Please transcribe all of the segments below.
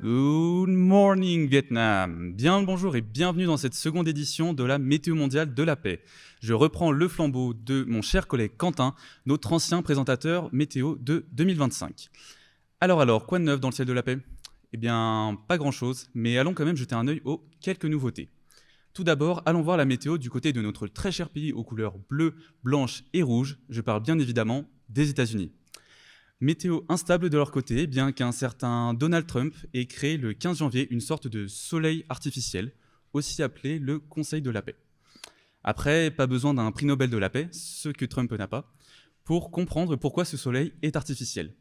Good morning Vietnam. Bien le bonjour et bienvenue dans cette seconde édition de la Météo mondiale de la paix. Je reprends le flambeau de mon cher collègue Quentin, notre ancien présentateur météo de 2025. Alors, quoi de neuf dans le ciel de la paix ? Eh bien, pas grand-chose, mais allons quand même jeter un œil aux quelques nouveautés. Tout d'abord, allons voir la météo du côté de notre très cher pays aux couleurs bleues, blanches et rouges. Je parle bien évidemment des États-Unis. Météo instable de leur côté, bien qu'un certain Donald Trump ait créé le 15 janvier une sorte de soleil artificiel, aussi appelé le Conseil de la paix. Après, pas besoin d'un prix Nobel de la paix, ce que Trump n'a pas, pour comprendre pourquoi ce soleil est artificiel.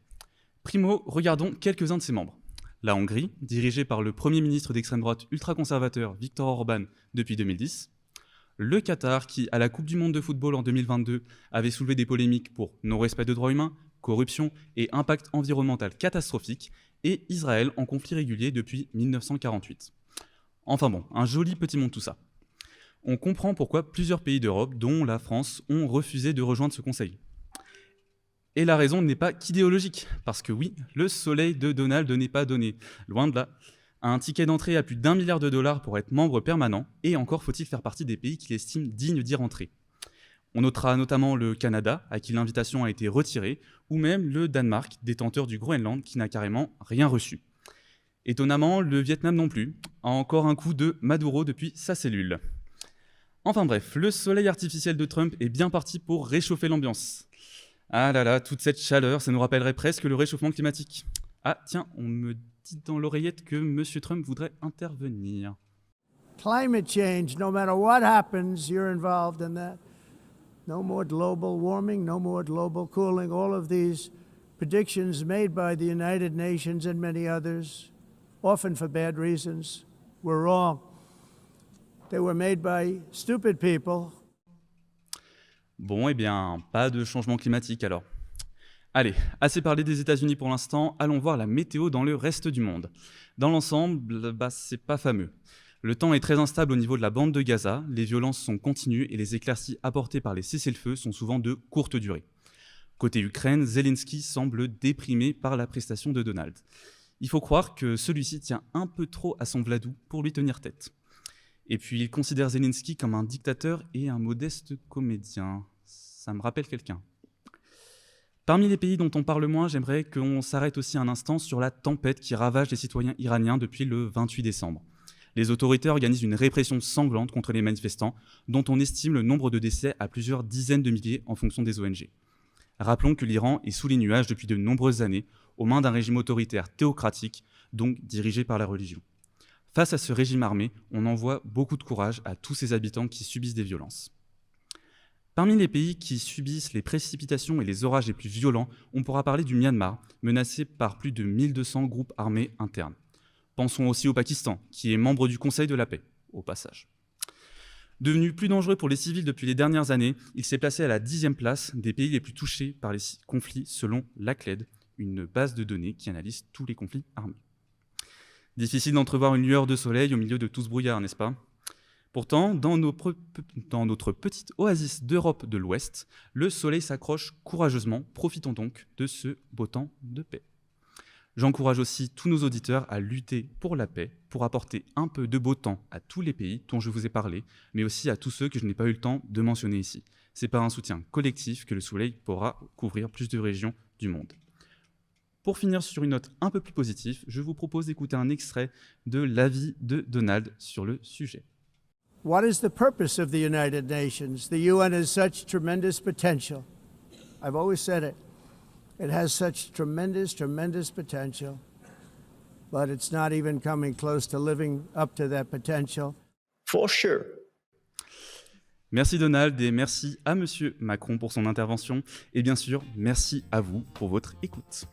Primo, regardons quelques-uns de ses membres. La Hongrie, dirigée par le Premier ministre d'extrême droite ultra-conservateur Viktor Orban depuis 2010. Le Qatar, qui, à la Coupe du monde de football en 2022, avait soulevé des polémiques pour non-respect de droits humains, corruption et impact environnemental catastrophique, et Israël en conflit régulier depuis 1948. Enfin bon, un joli petit monde tout ça. On comprend pourquoi plusieurs pays d'Europe, dont la France, ont refusé de rejoindre ce conseil. Et la raison n'est pas qu'idéologique, parce que oui, le soleil de Donald n'est pas donné, loin de là. Un ticket d'entrée à plus d'1 milliard de dollars pour être membre permanent, et encore faut-il faire partie des pays qu'il estime dignes d'y rentrer. On notera notamment le Canada, à qui l'invitation a été retirée, ou même le Danemark, détenteur du Groenland, qui n'a carrément rien reçu. Étonnamment, le Vietnam non plus, a encore un coup de Maduro depuis sa cellule. Enfin bref, le soleil artificiel de Trump est bien parti pour réchauffer l'ambiance. Ah là là, toute cette chaleur, ça nous rappellerait presque le réchauffement climatique. Ah tiens, on me dit dans l'oreillette que M. Trump voudrait intervenir. Climate change, no matter what happens, you're involved in that. No more global warming, no more global cooling. All of these predictions made by the United Nations and many others, often for bad reasons, were wrong. They were made by stupid people. Bon, eh bien, pas de changement climatique alors. Allez, assez parlé des États-Unis pour l'instant, allons voir la météo dans le reste du monde. Dans l'ensemble, c'est pas fameux. Le temps est très instable au niveau de la bande de Gaza, les violences sont continues et les éclaircies apportées par les cessez-le-feu sont souvent de courte durée. Côté Ukraine, Zelensky semble déprimé par la prestation de Donald. Il faut croire que celui-ci tient un peu trop à son Vladou pour lui tenir tête. Et puis il considère Zelensky comme un dictateur et un modeste comédien. Ça me rappelle quelqu'un. Parmi les pays dont on parle moins, j'aimerais qu'on s'arrête aussi un instant sur la tempête qui ravage les citoyens iraniens depuis le 28 décembre. Les autorités organisent une répression sanglante contre les manifestants, dont on estime le nombre de décès à plusieurs dizaines de milliers en fonction des ONG. Rappelons que l'Iran est sous les nuages depuis de nombreuses années, aux mains d'un régime autoritaire théocratique, donc dirigé par la religion. Face à ce régime armé, on envoie beaucoup de courage à tous ces habitants qui subissent des violences. Parmi les pays qui subissent les précipitations et les orages les plus violents, on pourra parler du Myanmar, menacé par plus de 1200 groupes armés internes. Pensons aussi au Pakistan, qui est membre du Conseil de la paix, au passage. Devenu plus dangereux pour les civils depuis les dernières années, il s'est placé à la 10e place des pays les plus touchés par les conflits selon l'ACLED, une base de données qui analyse tous les conflits armés. Difficile d'entrevoir une lueur de soleil au milieu de tout ce brouillard, n'est-ce pas ? Pourtant, dans notre petite oasis d'Europe de l'Ouest, le soleil s'accroche courageusement. Profitons donc de ce beau temps de paix. J'encourage aussi tous nos auditeurs à lutter pour la paix, pour apporter un peu de beau temps à tous les pays dont je vous ai parlé, mais aussi à tous ceux que je n'ai pas eu le temps de mentionner ici. C'est par un soutien collectif que le soleil pourra couvrir plus de régions du monde. Pour finir sur une note un peu plus positive, je vous propose d'écouter un extrait de l'avis de Donald sur le sujet. What is the purpose of the United Nations? The UN has such tremendous potential. I've always said it. It has such tremendous, tremendous potential, but it's not even coming close to living up to that potential. For sure. Merci Donald et merci à Monsieur Macron pour son intervention et bien sûr, merci à vous pour votre écoute.